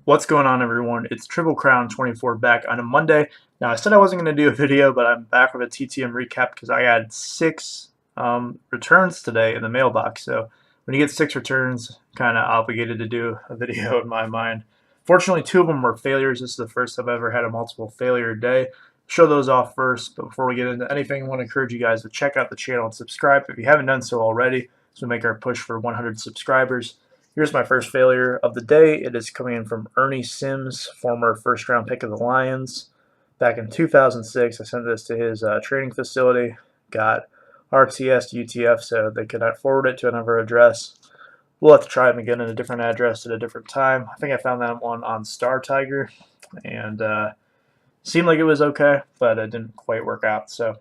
What's going on, everyone? It's Triple Crown 24 back on a Monday. Now, I said I wasn't going to do a video, but I'm back with a TTM recap because I had six returns today in the mailbox. So when you get six returns, kind of obligated to do a video in my mind. Fortunately, two of them were failures. This is the first I've ever had a multiple failure day. Show those off first, but before we get into anything, I want to encourage you guys to check out the channel and subscribe if you haven't done so already, so we make our push for 100 subscribers. Here's my first failure of the day. It is coming in from Ernie Sims, former first-round pick of the Lions. Back in 2006, I sent this to his training facility, got RTS UTF, so they could not forward it to another address. We'll have to try them again at a different address at a different time. I think I found that one on Star Tiger, and seemed like it was okay, but it didn't quite work out. So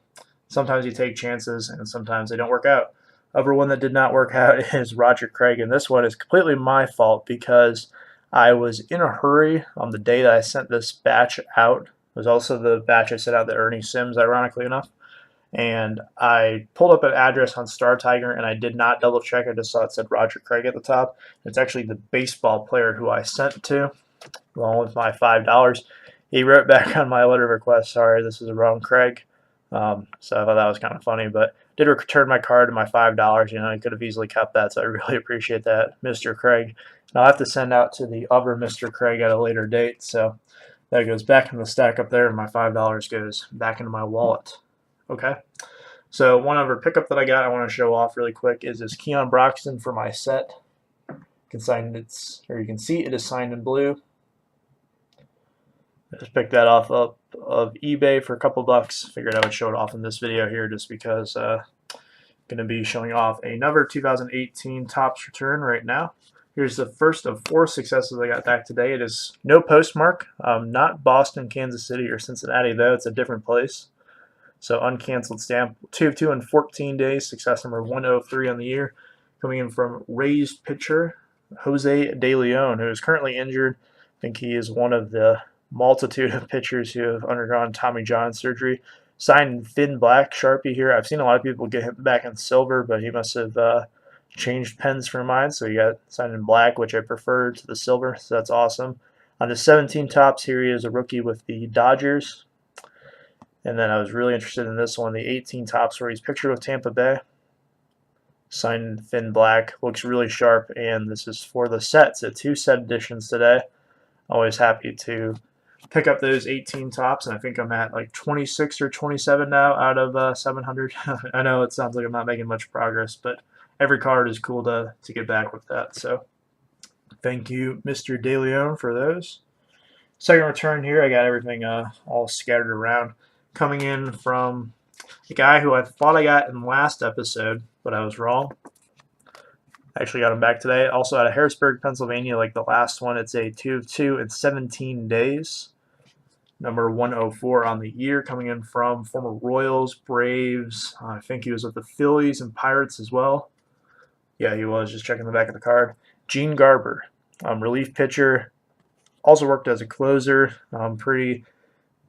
sometimes you take chances, and sometimes they don't work out. Other one that did not work out is Roger Craig, and this one is completely my fault because I was in a hurry on the day that I sent this batch out. It was also the batch I sent out to Ernie Sims, ironically enough. And I pulled up an address on Star Tiger, and I did not double check. I just saw it said Roger Craig at the top. It's actually the baseball player who I sent to, along with my $5. He wrote back on my letter of request, sorry, this is the wrong Craig. So I thought that was kind of funny, but did return my card and my $5. You know, he could have easily kept that, so I really appreciate that, Mr. Craig. And I'll have to send out to the other Mr. Craig at a later date, so that goes back in the stack up there, and my $5 goes back into my wallet. Okay, so one other pickup that I got I want to show off really quick is this Keon Broxton for my set. You can see it is signed in blue. I just picked that off of eBay for a couple bucks. Figured I would show it off in this video here just because I'm going to be showing off another 2018 Topps return right now. Here's the first of four successes I got back today. It is no postmark, not Boston, Kansas City, or Cincinnati though. It's a different place. So uncanceled stamp, 2 of 2 in 14 days. Success number 103 on the year. Coming in from raised pitcher Jose De Leon, who is currently injured. I think he is one of the multitude of pitchers who have undergone Tommy John surgery. Signed in thin black Sharpie here. I've seen a lot of people get him back in silver, but he must have changed pens for mine, so he got signed in black, which I prefer to the silver, so that's awesome. On the 17 Topps, here he is a rookie with the Dodgers. And then I was really interested in this one, the 18 Topps, where he's pictured with Tampa Bay. Signed in thin black, looks really sharp, and this is for the sets. So 2 set editions today. Always happy to pick up those 18 Topps, and I think I'm at like 26 or 27 now out of 700. I know it sounds like I'm not making much progress, but every card is cool to get back with that. So thank you, Mr. De Leon, for those. Second return here, I got everything all scattered around. Coming in from a guy who I thought I got in the last episode, but I was wrong. Actually got him back today. Also out of Harrisburg, Pennsylvania, like the last one. It's a 2 of 2 in 17 days. Number 104 on the year, coming in from former Royals, Braves. I think he was with the Phillies and Pirates as well. Yeah, he was. Just checking the back of the card. Gene Garber, relief pitcher. Also worked as a closer. Pretty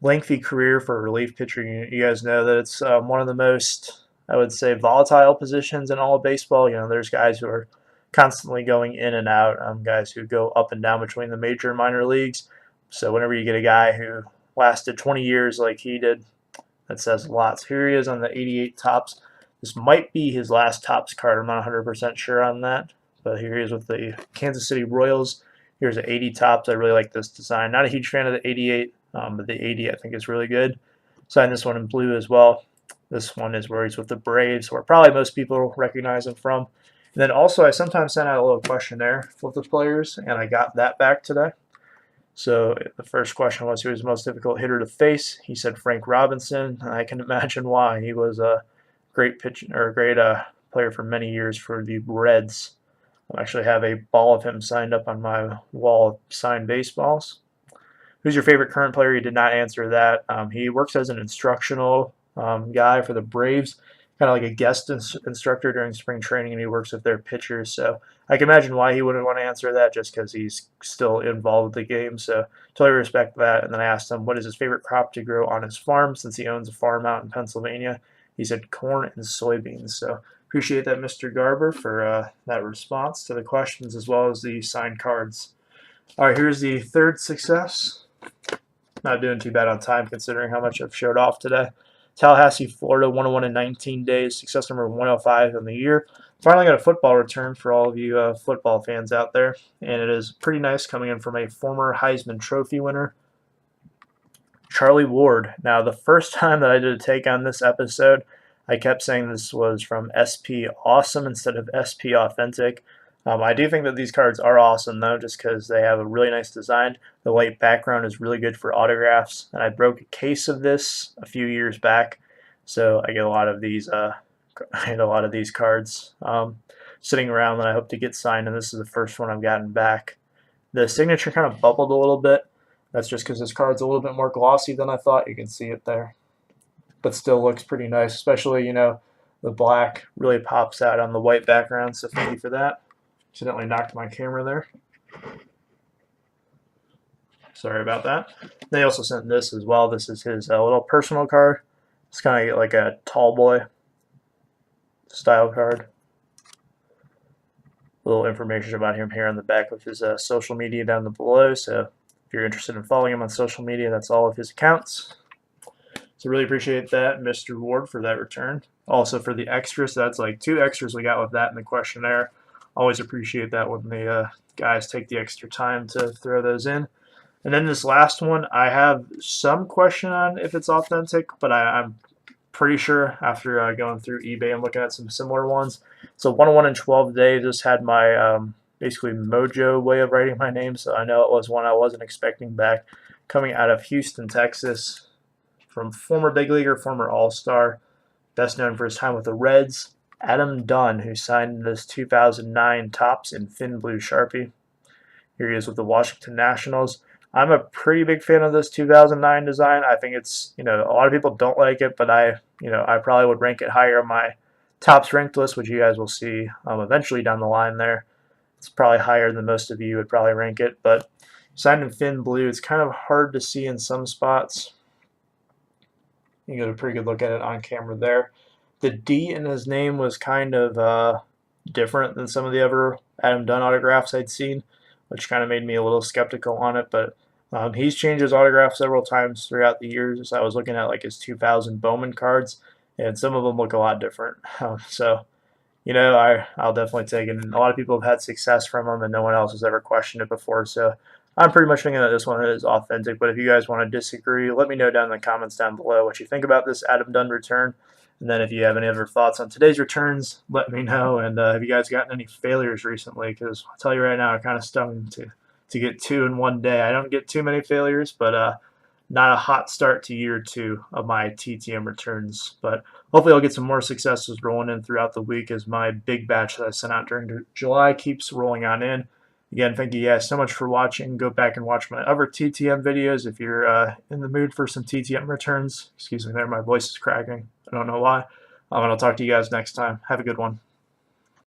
lengthy career for a relief pitcher. You guys know that it's one of the most, I would say, volatile positions in all of baseball. You know, there's guys who are constantly going in and out, guys who go up and down between the major and minor leagues. So whenever you get a guy who lasted 20 years like he did, that says a lot. So here he is on the 88 Topps. This might be his last Topps card. I'm not 100% sure on that. But here he is with the Kansas City Royals. Here's the 80 Topps. I really like this design. Not a huge fan of the 88, but the 80 I think is really good. Signed this one in blue as well. This one is where he's with the Braves, where probably most people recognize him from. And then also I sometimes send out a little questionnaire with the players, and I got that back today. So the first question was, who was the most difficult hitter to face? He said Frank Robinson. I can imagine why. He was a great player for many years for the Reds. I actually have a ball of him signed up on my wall of signed baseballs. Who's your favorite current player? He did not answer that. He works as an instructional guy for the Braves, kind of like a guest instructor during spring training, and he works with their pitchers. So I can imagine why he wouldn't want to answer that, just because he's still involved with the game. So totally respect that. And then I asked him, what is his favorite crop to grow on his farm, since he owns a farm out in Pennsylvania. He said corn and soybeans. So appreciate that, Mr. Garber, for that response to the questions as well as the signed cards. All right, here's the third success. Not doing too bad on time considering how much I've showed off today. Tallahassee, Florida, 101 in 19 days. Success number 105 in the year. Finally got a football return for all of you football fans out there, and it is pretty nice coming in from a former Heisman Trophy winner, Charlie Ward. Now, the first time that I did a take on this episode, I kept saying this was from SP Awesome instead of SP Authentic. I do think that these cards are awesome, though, just because they have a really nice design. The white background is really good for autographs, and I broke a case of this a few years back, so I get a lot of these. I get a lot of these cards sitting around that I hope to get signed, and this is the first one I've gotten back. The signature kind of bubbled a little bit. That's just because this card's a little bit more glossy than I thought. You can see it there, but still looks pretty nice, especially, you know, the black really pops out on the white background, so thank you for that. Accidentally knocked my camera there. Sorry about that. They also sent this as well. This is his little personal card. It's kind of like a tall boy style card. A little information about him here on the back with his social media down below. So if you're interested in following him on social media, that's all of his accounts. So really appreciate that, Mr. Ward, for that return. Also for the extras, that's like 2 extras we got with that in the questionnaire. Always appreciate that when the guys take the extra time to throw those in. And then this last one, I have some question on if it's authentic, but I'm pretty sure after going through eBay and looking at some similar ones. So 101 in 12 days. Just had my basically mojo way of writing my name, so I know it was one I wasn't expecting back. Coming out of Houston, Texas, from former big leaguer, former All-Star, best known for his time with the Reds, Adam Dunn, who signed this 2009 Topps in Thin Blue Sharpie. Here he is with the Washington Nationals. I'm a pretty big fan of this 2009 design. I think it's, you know, a lot of people don't like it, but I probably would rank it higher on my Topps ranked list, which you guys will see eventually down the line there. It's probably higher than most of you would probably rank it, but signed in Thin Blue, it's kind of hard to see in some spots. You get a pretty good look at it on camera there. The D in his name was kind of different than some of the other Adam Dunn autographs I'd seen, which kind of made me a little skeptical on it. But he's changed his autograph several times throughout the years. I was looking at like his 2000 Bowman cards, and some of them look a lot different. So, you know, I'll definitely take it. And a lot of people have had success from him, and no one else has ever questioned it before. So I'm pretty much thinking that this one is authentic. But if you guys want to disagree, let me know down in the comments down below what you think about this Adam Dunn return. And then if you have any other thoughts on today's returns, let me know. And have you guys gotten any failures recently? Because I'll tell you right now, I kind of stung to get 2 in one day. I don't get too many failures, but not a hot start to year 2 of my TTM returns. But hopefully I'll get some more successes rolling in throughout the week as my big batch that I sent out during July keeps rolling on in. Again, thank you guys so much for watching. Go back and watch my other TTM videos if you're in the mood for some TTM returns. Excuse me there, my voice is cracking. I don't know why. And I'll talk to you guys next time. Have a good one.